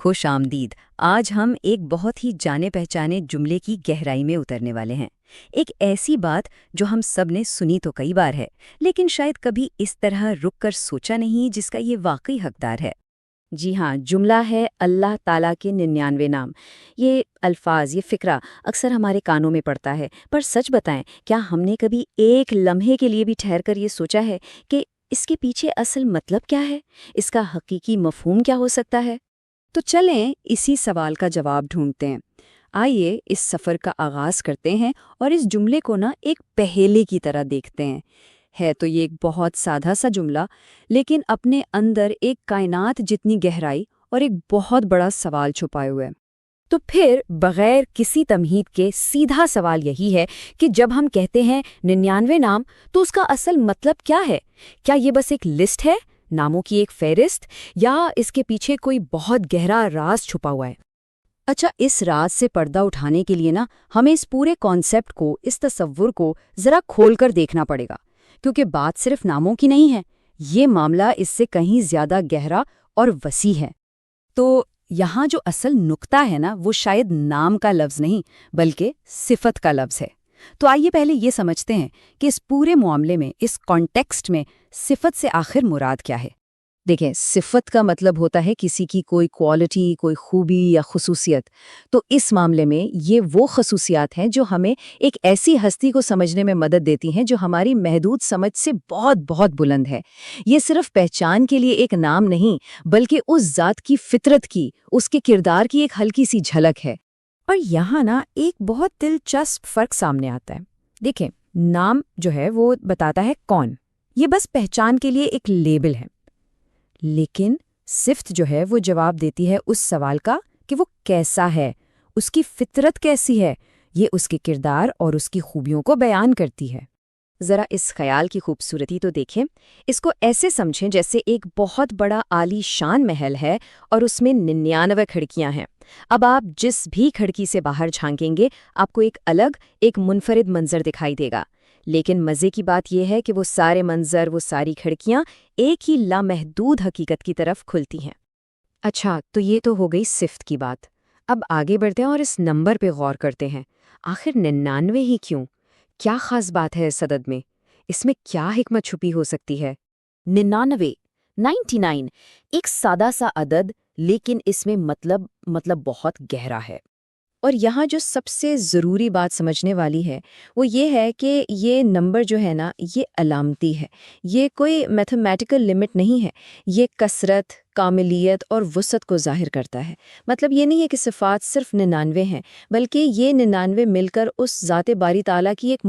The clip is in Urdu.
خوش آمدید۔ آج ہم ایک بہت ہی جانے پہچانے جملے کی گہرائی میں اترنے والے ہیں۔ ایک ایسی بات جو ہم سب نے سنی تو کئی بار ہے، لیکن شاید کبھی اس طرح رک کر سوچا نہیں جس کا یہ واقعی حقدار ہے۔ جی ہاں، جملہ ہے اللہ تعالیٰ کے 99 نام۔ یہ الفاظ، یہ فکرہ اکثر ہمارے کانوں میں پڑتا ہے، پر سچ بتائیں، کیا ہم نے کبھی ایک لمحے کے لیے بھی ٹھہر کر یہ سوچا ہے کہ اس کے پیچھے اصل مطلب کیا ہے؟ اس کا حقیقی مفہوم کیا ہو سکتا ہے؟ تو چلیں اسی سوال کا جواب ڈھونڈتے ہیں۔ آئیے اس سفر کا آغاز کرتے ہیں اور اس جملے کو ایک پہیلے کی طرح دیکھتے ہیں۔ ہے تو یہ ایک بہت سادہ سا جملہ، لیکن اپنے اندر ایک کائنات جتنی گہرائی اور ایک بہت بڑا سوال چھپائے ہوئے۔ تو پھر بغیر کسی تمہید کے سیدھا سوال یہی ہے کہ جب ہم کہتے ہیں 99 نام، تو اس کا اصل مطلب کیا ہے؟ کیا یہ بس ایک لسٹ ہے، ناموں کی ایک فہرست، یا اس کے پیچھے کوئی بہت گہرا راز چھپا ہوا ہے؟ اچھا، اس راز سے پردہ اٹھانے کے لیے ہمیں اس پورے کانسیپٹ کو، اس تصور کو ذرا کھول کر دیکھنا پڑے گا، کیونکہ بات صرف ناموں کی نہیں ہے، یہ معاملہ اس سے کہیں زیادہ گہرا اور وسیع ہے۔ تو یہاں جو اصل نقطہ ہے وہ شاید نام کا لفظ نہیں، بلکہ صفت کا لفظ ہے۔ تو آئیے پہلے یہ سمجھتے ہیں کہ اس پورے معاملے میں، اس کانٹیکسٹ میں صفت سے آخر مراد کیا ہے۔ دیکھیں، صفت کا مطلب ہوتا ہے کسی کی کوئی کوالٹی، کوئی خوبی یا خصوصیت۔ تو اس معاملے میں یہ وہ خصوصیات ہیں جو ہمیں ایک ایسی ہستی کو سمجھنے میں مدد دیتی ہیں جو ہماری محدود سمجھ سے بہت بہت بلند ہے۔ یہ صرف پہچان کے لیے ایک نام نہیں، بلکہ اس ذات کی فطرت کی، اس کے کردار کی ایک ہلکی سی جھلک ہے۔ اور یہاں ایک بہت دلچسپ فرق سامنے آتا ہے۔ دیکھیں، نام جو ہے وہ بتاتا ہے کون، یہ بس پہچان کے لیے ایک لیبل ہے، لیکن صفت جو ہے وہ جواب دیتی ہے اس سوال کا کہ وہ کیسا ہے، اس کی فطرت کیسی ہے۔ یہ اس کے کردار اور اس کی خوبیوں کو بیان کرتی ہے۔ ذرا اس خیال کی خوبصورتی تو دیکھیں۔ اس کو ایسے سمجھیں جیسے ایک بہت بڑا عالی شان محل ہے اور اس میں 99 کھڑکیاں ہیں۔ اب آپ جس بھی کھڑکی سے باہر جھانکیں گے، آپ کو ایک الگ، ایک منفرد منظر دکھائی دے گا۔ لیکن مزے کی بات یہ ہے کہ وہ سارے منظر، وہ ساری کھڑکیاں ایک ہی لامحدود حقیقت کی طرف کھلتی ہیں۔ اچھا، تو یہ تو ہو گئی صفت کی بات۔ اب آگے بڑھتے ہیں اور اس نمبر پہ غور کرتے ہیں۔ آخر 99 ہی کیوں؟ کیا خاص بات ہے اس عدد میں؟ اس میں کیا حکمت چھپی ہو سکتی ہے؟ 99 ایک سادہ سا عدد، لیکن اس میں مطلب بہت گہرا ہے۔ اور یہاں جو سب سے ضروری بات سمجھنے والی ہے وہ یہ ہے کہ یہ نمبر جو ہے یہ علامتی ہے۔ یہ کوئی میتھمیٹیکل لمٹ نہیں ہے، یہ کثرت، کاملیت اور وسعت کو ظاہر کرتا ہے۔ مطلب یہ نہیں ہے کہ صفات صرف 99 ہیں، بلکہ یہ 99 مل کر اس ذات باری تعالیٰ کی ایک